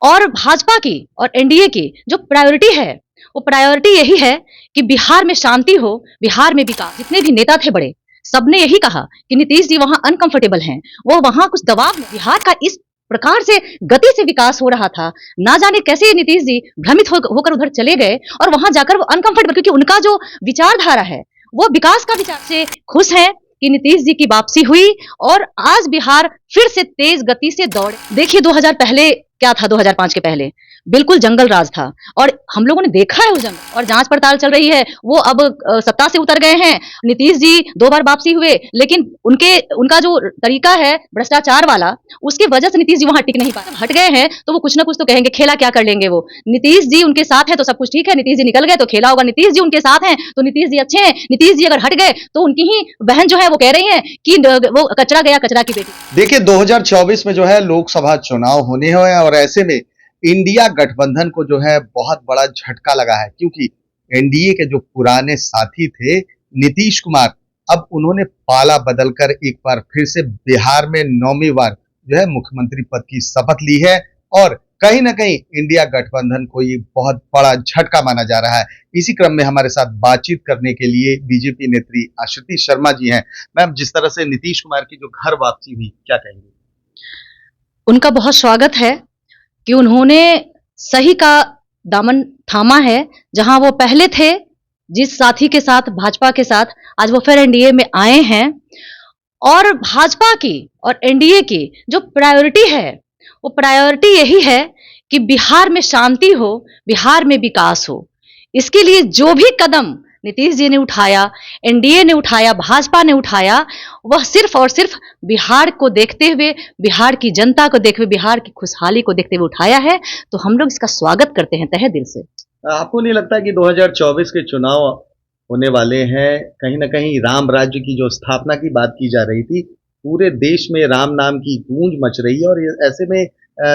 और भाजपा की और एनडीए की जो प्रायोरिटी है, वो प्रायोरिटी यही है कि बिहार में शांति हो, बिहार में विकास। जितने भी नेता थे बड़े, सबने यही कहा कि नीतीश जी वहां अनकंफर्टेबल हैं, वो वहां कुछ दबाव में। बिहार का इस प्रकार से गति से विकास हो रहा था, ना जाने कैसे नीतीश जी भ्रमित होकर उधर चले गए और वहां जाकर वो अनकंफर्टेबल, क्योंकि उनका जो विचारधारा है वो विकास का विचार से खुश है कि नीतीश जी की वापसी हुई और आज बिहार फिर से तेज गति से दौड़े। देखिए 2000 पहले क्या था, 2005 के पहले बिल्कुल जंगल राज था और हम लोगों ने देखा है उस जंगल, और जांच पड़ताल चल रही है। वो अब सत्ता से उतर गए हैं, नीतीश जी 2 बार वापसी हुए, लेकिन उनका जो तरीका है भ्रष्टाचार वाला, उसकी वजह से नीतीश जी वहां टिक नहीं पाए। हट गए हैं तो वो कुछ ना कुछ तो कहेंगे, खेला क्या कर लेंगे वो। नीतीश जी उनके साथ है तो सब कुछ ठीक है, नीतीश जी निकल गए तो खेला होगा। नीतीश जी उनके साथ हैं तो नीतीश जी अच्छे हैं, नीतीश जी अगर हट गए तो उनकी ही बहन जो है वो कह रही है कि वो कचरा गया कचरा की बेटी। देखिए 2024 में जो है लोकसभा चुनाव होने हैं और ऐसे में इंडिया गठबंधन को जो है बहुत बड़ा झटका लगा है, क्योंकि एनडीए के जो पुराने साथी थे नीतीश कुमार, अब उन्होंने पाला बदलकर एक बार फिर से बिहार में 9वीं बार जो है मुख्यमंत्री पद की शपथ ली है और कहीं ना कहीं इंडिया गठबंधन को ये बहुत बड़ा झटका माना जा रहा है। इसी क्रम में हमारे साथ बातचीत करने के लिए बीजेपी नेत्री आश्रुति शर्मा जी हैं। मैम, जिस तरह से नीतीश कुमार की जो घर वापसी हुई, क्या कहेंगे? उनका बहुत स्वागत है कि उन्होंने सही का दामन थामा है। जहां वो पहले थे जिस साथी के साथ, भाजपा के साथ, आज वो फिर एनडीए में आए हैं। और भाजपा की और एनडीए की जो प्रायोरिटी है, वो प्रायोरिटी यही है कि बिहार में शांति हो, बिहार में विकास हो। इसके लिए जो भी कदम नीतीश जी ने उठाया, एनडीए ने उठाया, भाजपा ने उठाया, वह सिर्फ और सिर्फ बिहार को देखते हुए, बिहार की जनता को देखते हुए, बिहार की खुशहाली को देखते हुए उठाया है। तो हम लोग इसका स्वागत करते हैं तहे दिल से। आपको नहीं लगता कि 2024 के चुनाव होने वाले हैं, कहीं ना कहीं राम राज्य की जो स्थापना की बात की जा रही थी, पूरे देश में राम नाम की गूंज मच रही है और ऐसे में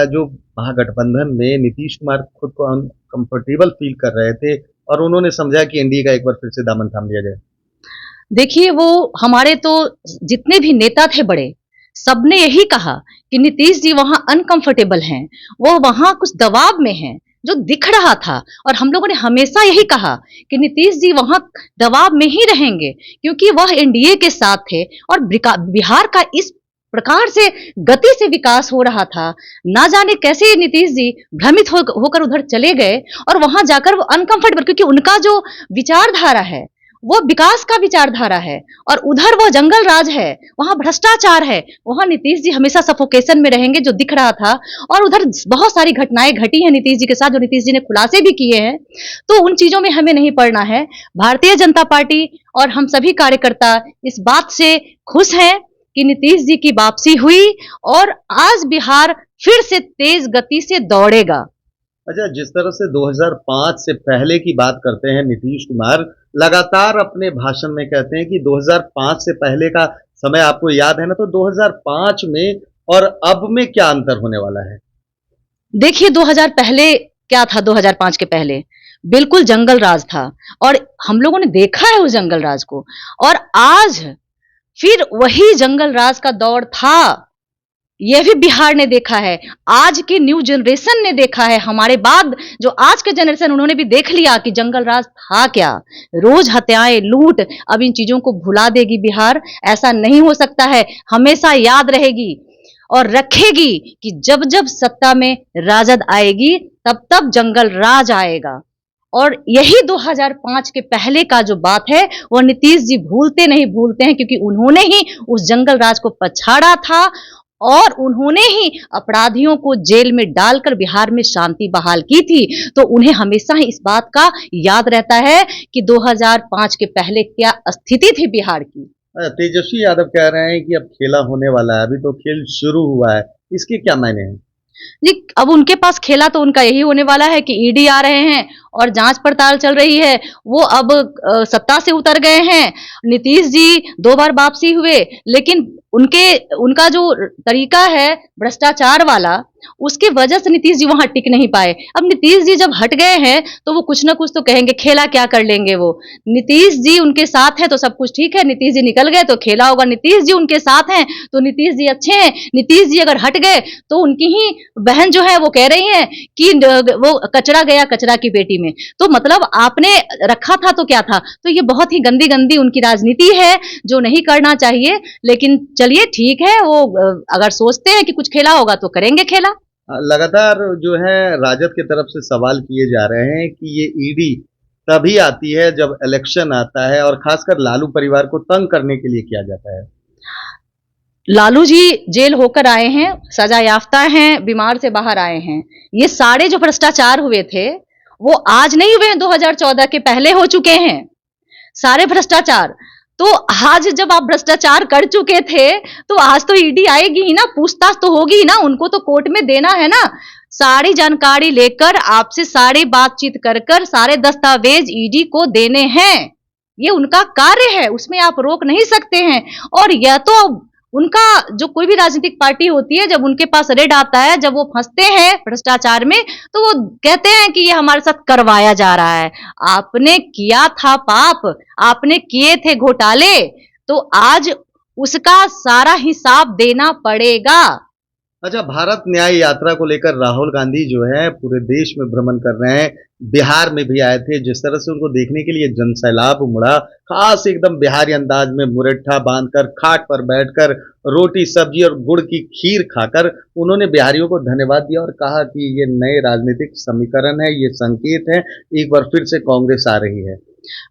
जो महागठबंधन में नीतीश कुमार खुद को अनकंफर्टेबल फील कर रहे थे और उन्होंने समझा कि एनडीए का एक बार फिर से दामन थाम लिया जाए। देखिए, वो हमारे तो जितने भी नेता थे बड़े, सबने यही कहा कि नीतीश जी वहां अनकंफर्टेबल हैं, वो वहां कुछ दबाव में हैं, जो दिख रहा था। और हम लोगों ने हमेशा यही कहा कि नीतीश जी वहां दबाव में ही रहेंगे, क्योंकि वह एनडीए के साथ थे और बिहार का इस प्रकार से गति से विकास हो रहा था, ना जाने कैसे नीतीश जी भ्रमित होकर उधर चले गए और वहां जाकर वो अनकंफर्टेबल, क्योंकि उनका जो विचारधारा है वो विकास का विचारधारा है और उधर वो जंगल राज है, वहां भ्रष्टाचार है। वहां नीतीश जी हमेशा सफोकेशन में रहेंगे, जो दिख रहा था। और उधर बहुत सारी घटनाएं घटी हैं नीतीश जी के साथ, जो नीतीश जी ने खुलासे भी किए हैं। तो उन चीजों में हमें नहीं पड़ना है। भारतीय जनता पार्टी और हम सभी कार्यकर्ता इस बात से खुश हैं कि नीतीश जी की वापसी हुई और आज बिहार फिर से तेज गति से दौड़ेगा। अच्छा, जिस तरह से 2005 से पहले की बात करते हैं नीतीश कुमार, लगातार अपने भाषण में कहते हैं कि 2005 से पहले का समय आपको याद है ना, तो 2005 में और अब में क्या अंतर होने वाला है? देखिए 2000 पहले क्या था, 2005 के पहले बिल्कुल जंगल राज था और हम लोगों ने देखा है उस जंगल राज को। और आज फिर वही जंगल राज का दौर था, यह भी बिहार ने देखा है, आज की न्यू जनरेशन ने देखा है। हमारे बाद जो आज के जनरेशन, उन्होंने भी देख लिया कि जंगल राज था क्या। रोज हत्याएं, लूट, अब इन चीजों को भुला देगी बिहार। ऐसा नहीं हो सकता है, हमेशा याद रहेगी और रखेगी कि जब जब सत्ता में राजद आएगी तब तब जंगल राज आएगा। और यही 2005 के पहले का जो बात है वो नीतीश जी भूलते नहीं भूलते हैं, क्योंकि उन्होंने ही उस जंगल राज को पछाड़ा था और उन्होंने ही अपराधियों को जेल में डालकर बिहार में शांति बहाल की थी। तो उन्हें हमेशा ही इस बात का याद रहता है कि 2005 के पहले क्या स्थिति थी बिहार की। तेजस्वी यादव कह रहे हैं कि अब खेला होने वाला है, अभी तो खेल शुरू हुआ है, इसके क्या मायने हैं? जी, अब उनके पास खेला तो उनका यही होने वाला है कि ईडी आ रहे हैं और जांच पड़ताल चल रही है। वो अब सत्ता से उतर गए हैं, नीतीश जी 2 बार वापसी हुए, लेकिन उनका जो तरीका है भ्रष्टाचार वाला, उसके वजह से नीतीश जी वहां टिक नहीं पाए। अब नीतीश जी जब हट गए हैं तो वो कुछ ना कुछ तो कहेंगे, खेला क्या कर लेंगे वो। नीतीश जी उनके साथ हैं तो सब कुछ ठीक है, नीतीश जी निकल गए तो खेला होगा। नीतीश जी उनके साथ हैं तो नीतीश जी अच्छे हैं, नीतीश जी अगर हट गए तो उनकी ही बहन जो है वो कह रही है कि वो कचरा गया कचरा की पेटी में। तो मतलब आपने रखा था तो क्या था। तो ये बहुत ही गंदी गंदी उनकी राजनीति है जो नहीं करना चाहिए। लेकिन चलिए ठीक है, वो अगर सोचते हैं कि कुछ खेला होगा तो करेंगे खेला। लगातार जो है राजद की तरफ से सवाल किए जा रहे हैं कि ये ईडी तभी आती है जब इलेक्शन आता है, और खासकर लालू परिवार को तंग करने के लिए किया जाता है। लालू जी जेल होकर आए हैं, सजा याफ्ता हैं, बीमार से बाहर आए हैं। ये सारे जो भ्रष्टाचार हुए थे वो आज नहीं हुए हैं, 2014 के पहले हो चुके हैं सारे भ्रष्टाचार। तो आज जब आप भ्रष्टाचार कर चुके थे तो आज तो ईडी आएगी ही ना, पूछताछ तो होगी ही ना, उनको तो कोर्ट में देना है ना। सारी जानकारी लेकर आपसे सारी बातचीत कर कर सारे दस्तावेज ईडी को देने हैं, ये उनका कार्य है, उसमें आप रोक नहीं सकते हैं। और यह तो उनका जो कोई भी राजनीतिक पार्टी होती है, जब उनके पास रेड आता है, जब वो फंसते हैं भ्रष्टाचार में, तो वो कहते हैं कि ये हमारे साथ करवाया जा रहा है। आपने किया था पाप, आपने किए थे घोटाले, तो आज उसका सारा हिसाब देना पड़ेगा। अच्छा, भारत न्याय यात्रा को लेकर राहुल गांधी जो है पूरे देश में भ्रमण कर रहे हैं। बिहार में भी आए थे, जिस तरह से उनको देखने के लिए जनसैलाब उमड़ा, खास एकदम बिहारी अंदाज में मुरट्ठा बांधकर खाट पर बैठकर रोटी सब्जी और गुड़ की खीर खाकर उन्होंने बिहारियों को धन्यवाद दिया और कहा कि ये नए राजनीतिक समीकरण है, ये संकेत है, एक बार फिर से कांग्रेस आ रही है।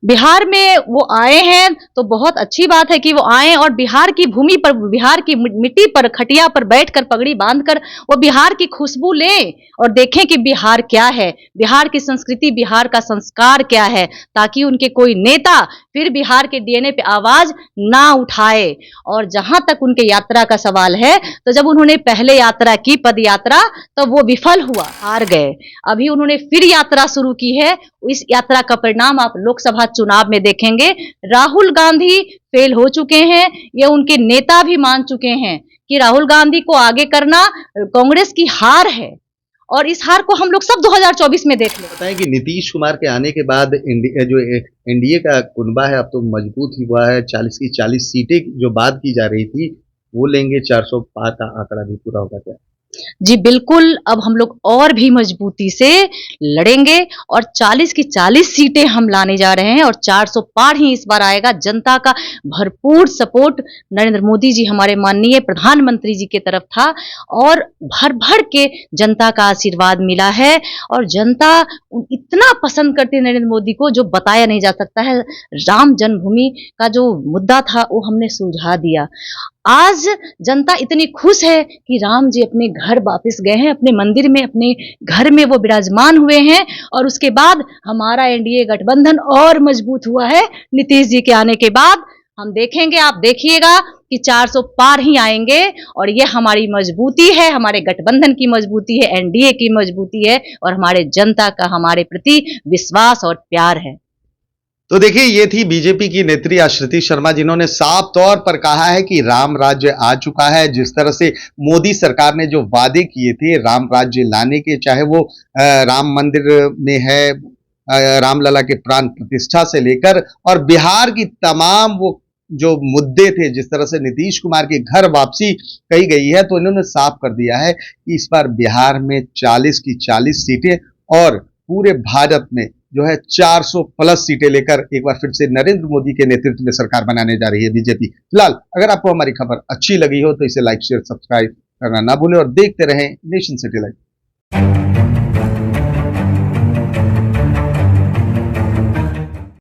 बिहार में वो आए हैं तो बहुत अच्छी बात है कि वो आए और बिहार की भूमि पर, बिहार की मिट्टी पर, खटिया पर बैठकर पगड़ी बांधकर वो बिहार की खुशबू लें और देखें कि बिहार क्या है, बिहार की संस्कृति, बिहार का संस्कार क्या है, ताकि उनके कोई नेता फिर बिहार के डीएनए पे आवाज ना उठाए। और जहां तक उनके यात्रा का सवाल है, तो जब उन्होंने पहले यात्रा की पद यात्रा, तो वो विफल हुआ, हार गए। अभी उन्होंने फिर यात्रा शुरू की है, इस यात्रा का परिणाम आप लोकसभा चुनाव में देखेंगे। राहुल गांधी फेल हो चुके हैं, ये उनके नेता भी मान चुके हैं कि राहुल गांधी को आगे करना कांग्रेस की हार है, और इस हार को हम लोग सब 2024 में देख लें। बताएं कि नीतीश कुमार के आने के बाद जो एनडीए का कुनबा है अब तो मजबूत हुआ है। 40 की 40 सीटें जो बात की जा रही थी वो लेंगे, 400 पार का आंकड़ा भी पूरा होगा क्या? जी बिल्कुल, अब हम लोग और भी मजबूती से लड़ेंगे और 40 की 40 सीटें हम लाने जा रहे हैं और 400 पार ही इस बार आएगा। जनता का भरपूर सपोर्ट नरेंद्र मोदी जी हमारे माननीय प्रधानमंत्री जी की तरफ था और भर भर के जनता का आशीर्वाद मिला है और जनता इतना पसंद करती है नरेंद्र मोदी को, जो बताया नहीं जा सकता है। राम जन्मभूमि का जो मुद्दा था वो हमने सुलझा दिया। आज जनता इतनी खुश है कि राम जी अपने घर वापस गए हैं, अपने मंदिर में, अपने घर में वो विराजमान हुए हैं। और उसके बाद हमारा एनडीए गठबंधन और मजबूत हुआ है नीतीश जी के आने के बाद। हम देखेंगे, आप देखिएगा कि 400 पार ही आएंगे और ये हमारी मजबूती है, हमारे गठबंधन की मजबूती है, एनडीए की मजबूती है और हमारे जनता का हमारे प्रति विश्वास और प्यार है। तो देखिए, ये थी बीजेपी की नेत्री आश्रिति शर्मा, जिन्होंने साफ तौर पर कहा है कि राम राज्य आ चुका है। जिस तरह से मोदी सरकार ने जो वादे किए थे राम राज्य लाने के, चाहे वो राम मंदिर में है, रामलला के प्राण प्रतिष्ठा से लेकर और बिहार की तमाम वो जो मुद्दे थे, जिस तरह से नीतीश कुमार की घर वापसी कही गई है, तो इन्होंने साफ कर दिया है कि इस बार बिहार में 40 की 40 सीटें और पूरे भारत में जो है 400 प्लस सीटें लेकर एक बार फिर से नरेंद्र मोदी के नेतृत्व में सरकार बनाने जा रही है बीजेपी। फिलहाल अगर आपको हमारी खबर अच्छी लगी हो तो इसे लाइक शेयर सब्सक्राइब करना ना भूलें और देखते रहें नेशन सिटी लाइव।